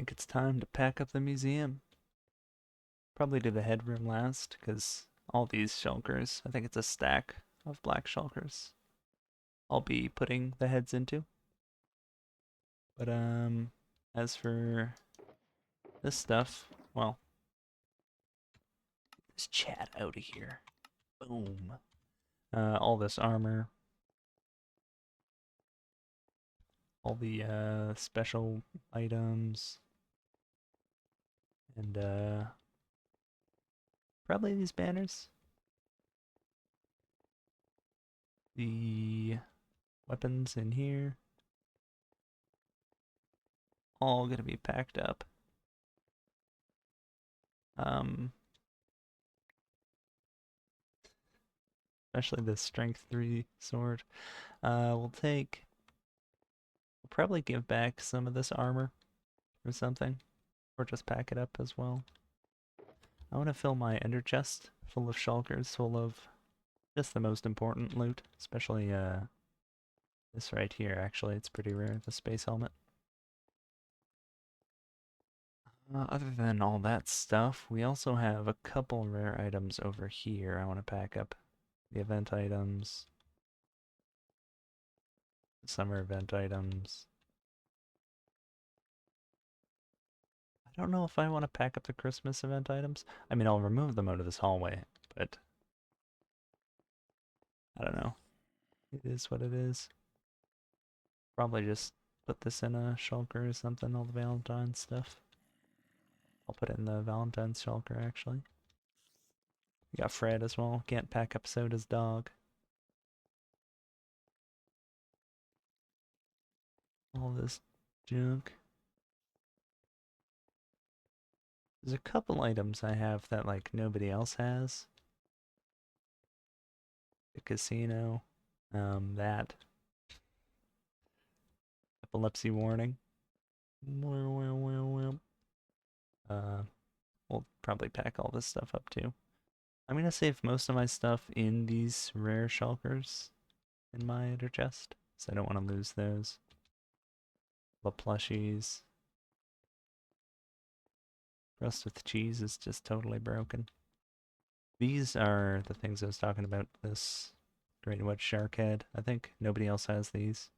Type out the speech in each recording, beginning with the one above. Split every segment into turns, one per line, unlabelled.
think it's time to pack up the museum. Probably do the headroom last, because all these shulkers, I think it's a stack of black shulkers, I'll be putting the heads into. But as for this stuff, well, this chat out of here. Boom. All this armor, all the special items, and probably these banners. The weapons in here, all gonna be packed up. Um, Especially the strength 3 sword. We'll probably give back some of this armor or something, or just pack it up as well. I want to fill my ender chest full of shulkers, full of just the most important loot, especially this right here. Actually, it's pretty rare, the space helmet. Other than all that stuff, we also have a couple rare items over here I want to pack up. The event items, the summer event items. I don't know if I want to pack up the Christmas event items. I mean, I'll remove them out of this hallway, but I don't know. It is what it is. Probably just put this in a shulker or something, all the Valentine's stuff. I'll put it in the Valentine's shulker, actually. We got Fred as well. Can't pack up Soda's dog. All this junk. There's a couple items I have that, like, nobody else has. The casino. That. Epilepsy warning. Uh, we'll probably pack all this stuff up too. I'm gonna save most of my stuff in these rare shulkers in my ender chest, so I don't want to lose those. The plushies. Rust with cheese is just totally broken. These are the things I was talking about. This great white shark head. I think nobody else has these.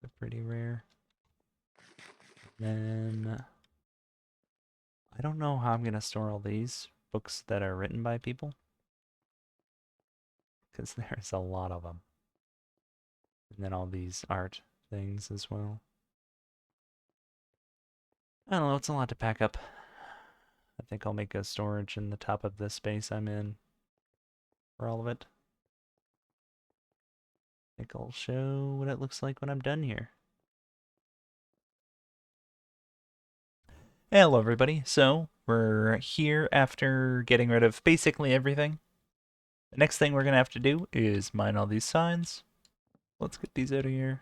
They're pretty rare. Then I don't know how I'm gonna store all these books that are written by people, because there's a lot of them. And then all these art things as well. I don't know, it's a lot to pack up. I think I'll make a storage in the top of this space I'm in for all of it. I think I'll show what it looks like when I'm done here. Hello everybody, so we're here after getting rid of basically everything. The next thing we're going to have to do is mine all these signs. Let's get these out of here.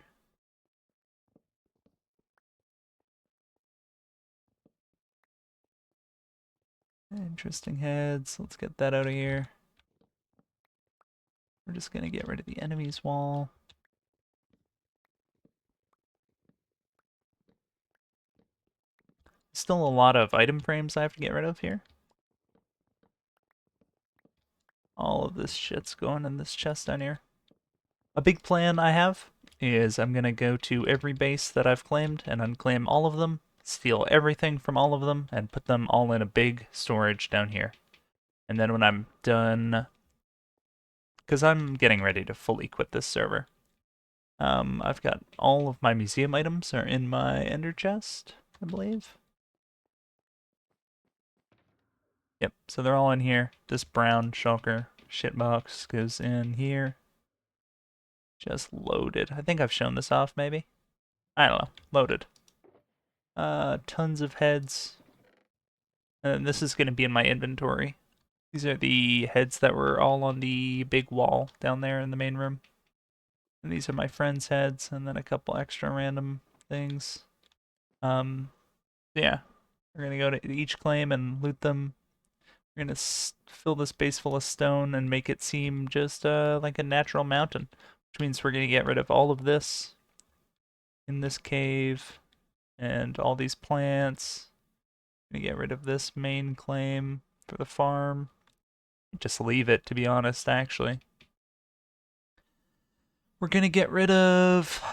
Interesting heads, let's get that out of here. We're just going to get rid of the enemies wall. Still a lot of item frames I have to get rid of here. All of this shit's going in this chest down here. A big plan I have is I'm going to go to every base that I've claimed and unclaim all of them, steal everything from all of them, and put them all in a big storage down here. And then when I'm done, because I'm getting ready to fully quit this server, I've got all of my museum items are in my ender chest, I believe. Yep, so they're all in here. This brown shulker shitbox goes in here. Just loaded. I think I've shown this off, maybe? I don't know. Loaded. Tons of heads. And this is going to be in my inventory. These are the heads that were all on the big wall down there in the main room. And these are my friends' heads, and then a couple extra random things. Yeah. We're going to go to each claim and loot them. We're going to fill this base full of stone and make it seem just like a natural mountain. Which means we're going to get rid of all of this in this cave And all these plants. Gonna get rid of this main claim for the farm. Just leave it, to be honest, actually. We're gonna get rid of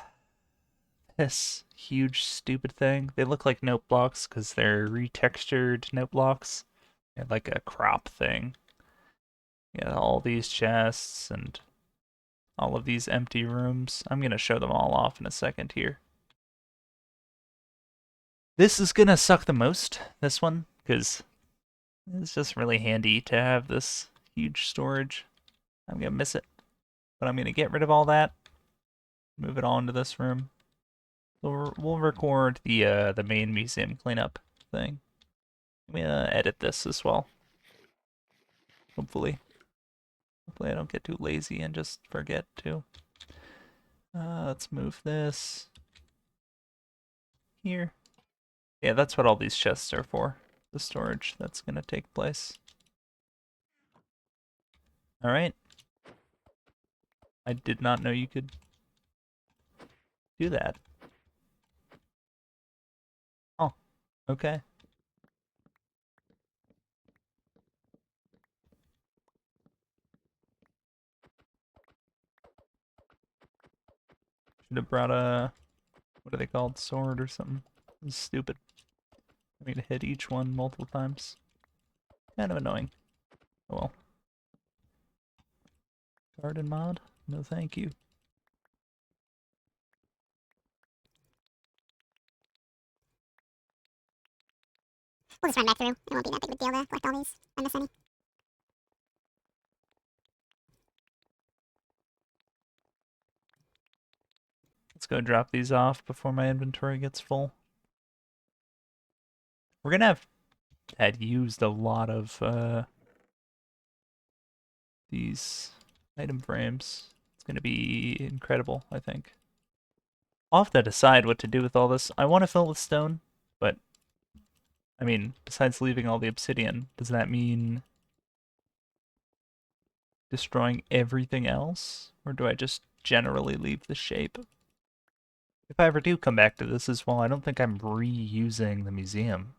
this huge stupid thing. They look like note blocks because they're retextured note blocks. They're like a crop thing. Yeah, all these chests and all of these empty rooms. I'm gonna show them all off in a second here. This is gonna suck the most, this one, because it's just really handy to have this huge storage. I'm gonna miss it. But I'm gonna get rid of all that. Move it all into this room. We'll record the main museum cleanup thing. I'm gonna edit this as well. Hopefully. Hopefully I don't get too lazy and just forget to. Let's move this here. Yeah, that's what all these chests are for. The storage that's gonna take place. Alright. I did not know you could do that. Oh, okay. Should have brought a, what are they called? Sword or something. This is stupid. I need to hit each one multiple times. Kind of annoying. Oh well. Garden mod? No thank you.
We'll just run back through. It won't be that big of a deal to collect all these and miss any.
Let's go drop these off before my inventory gets full. We're gonna have had used a lot of these item frames. It's gonna be incredible, I think. I'll have to decide what to do with all this. I want to fill it with stone, but I mean, besides leaving all the obsidian, does that mean destroying everything else? Or do I just generally leave the shape? If I ever do come back to this as well, I don't think I'm reusing the museum.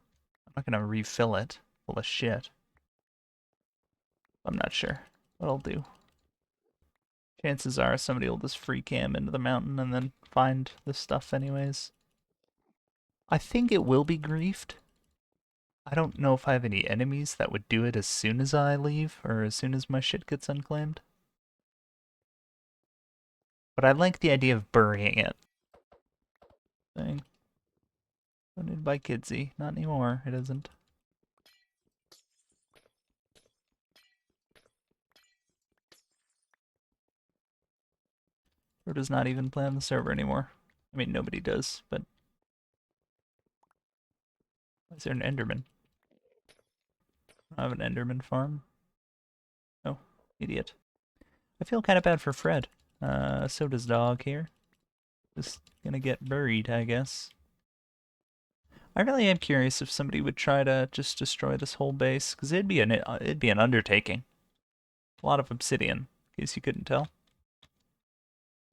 I'm not gonna refill it full of shit. I'm not sure what I'll do. Chances are somebody will just free cam into the mountain and then find this stuff anyways. I think it will be griefed. I don't know if I have any enemies that would do it as soon as I leave, or as soon as my shit gets unclaimed. But I like the idea of burying it. Thing. Donated by Kidsy. Not anymore, it isn't. Or does not even play on the server anymore. I mean, nobody does, but... Is there an Enderman? I have an Enderman farm. Oh, idiot. I feel kind of bad for Fred. So does Dog here. Just gonna get buried, I guess. I really am curious if somebody would try to just destroy this whole base, because it'd be an undertaking. A lot of obsidian, in case you couldn't tell.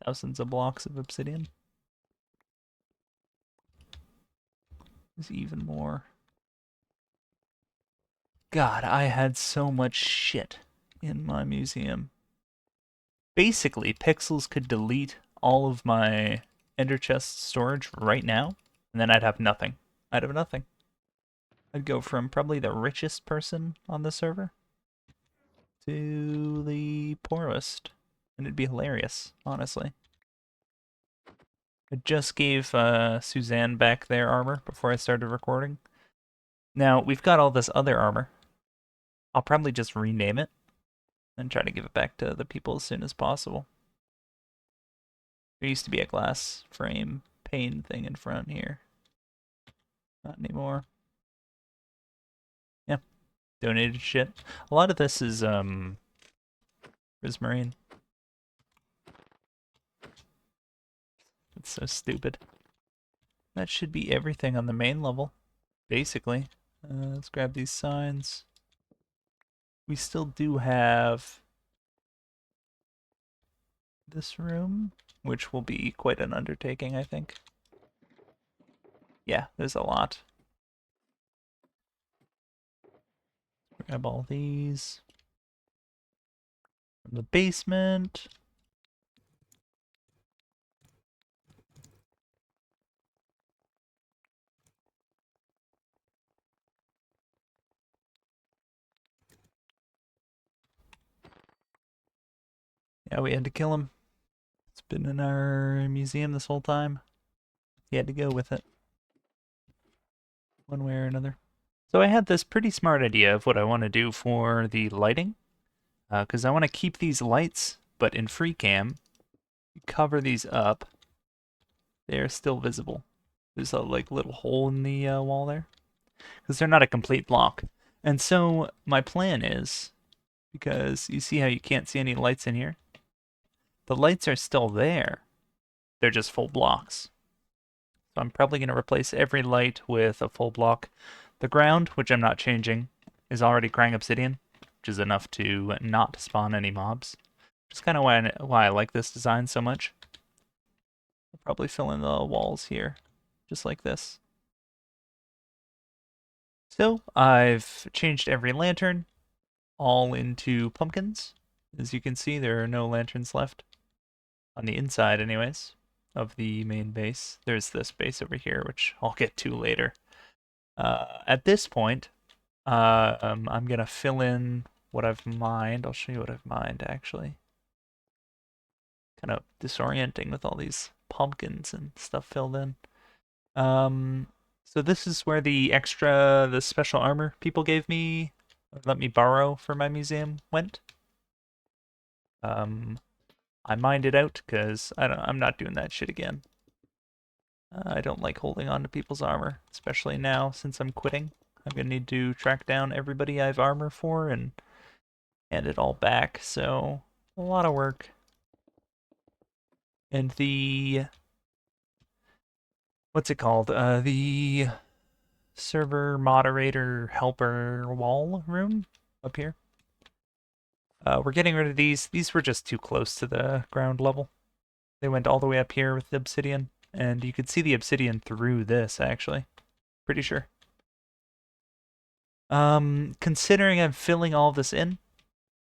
Thousands of blocks of obsidian. There's even more. God, I had so much shit in my museum. Basically, Pixels could delete all of my Ender Chest storage right now, and then I'd have nothing. I'd have nothing. I'd go from probably the richest person on the server to the poorest. And it'd be hilarious, honestly. I just gave Suzanne back their armor before I started recording. Now, we've got all this other armor. I'll probably just rename it and try to give it back to the people as soon as possible. There used to be a glass frame pane thing in front here. Not anymore. Yeah. Donated shit. A lot of this is, Prismarine. It's so stupid. That should be everything on the main level, basically. Let's grab these signs. We still do have this room, which will be quite an undertaking, I think. Yeah, there's a lot. Grab all these from the basement. Yeah, we had to kill him. It's been in our museum this whole time. He had to go with it, one way or another. So I had this pretty smart idea of what I want to do for the lighting, because I want to keep these lights, but in free cam, cover these up. They're still visible. There's a like little hole in the wall there, because they're not a complete block. And so my plan is, because you see how you can't see any lights in here? The lights are still there. They're just full blocks. So I'm probably going to replace every light with a full block. The ground, which I'm not changing, is already Krang Obsidian, which is enough to not spawn any mobs. Which is kind of why I like this design so much. I'll probably fill in the walls here, just like this. So I've changed every lantern, all into pumpkins. As you can see, there are no lanterns left. On the inside, anyways, of the main base. There's this base over here, which I'll get to later. At this point, I'm going to fill in what I've mined. I'll show you what I've mined, actually. Kind of disorienting with all these pumpkins and stuff filled in. So this is where the special armor people gave me, let me borrow for my museum went. I mined it out because I'm not doing that shit again. I don't like holding on to people's armor, especially now since I'm quitting. I'm gonna need to track down everybody I've armor for and hand it all back, so a lot of work. And what's it called? The server moderator helper wall room up here. We're getting rid of these. These were just too close to the ground level. They went all the way up here with the obsidian, and you could see the obsidian through this, actually. Pretty sure. Considering I'm filling all this in,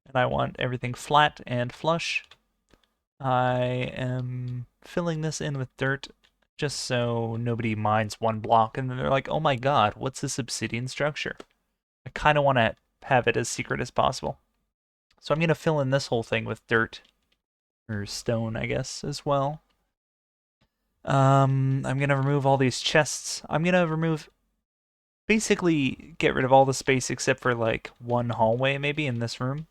and I want everything flat and flush, I am filling this in with dirt just so nobody minds one block and then they're like, oh my god, what's this obsidian structure? I kind of want to have it as secret as possible. So I'm going to fill in this whole thing with dirt, or stone, I guess, as well. I'm going to remove all these chests. I'm going to remove, basically get rid of all the space except for like one hallway maybe in this room.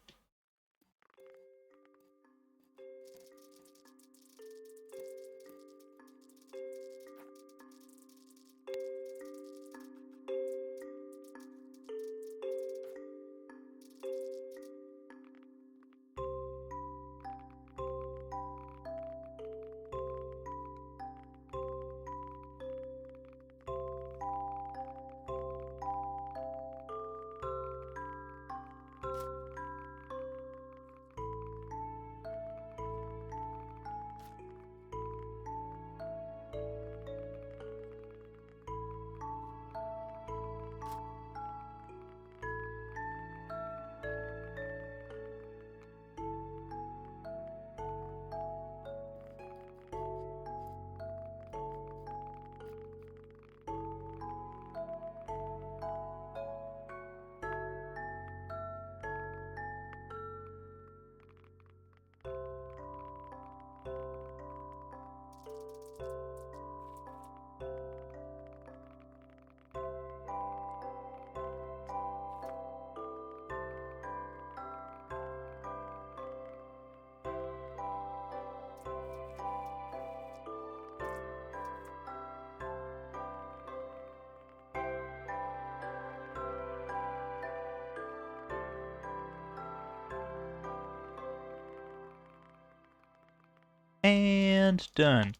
And done.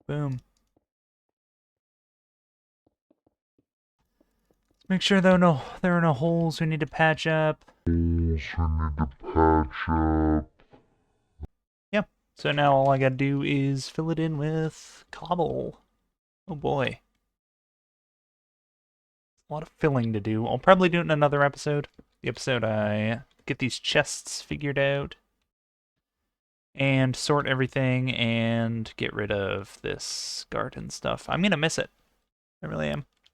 Boom. Make sure there are no holes we need to patch up. Yep. So now all I gotta do is fill it in with cobble. Oh boy. A lot of filling to do. I'll probably do it in another episode. The episode I get these chests figured out and sort everything and get rid of this garden stuff. I'm gonna miss it. I really am.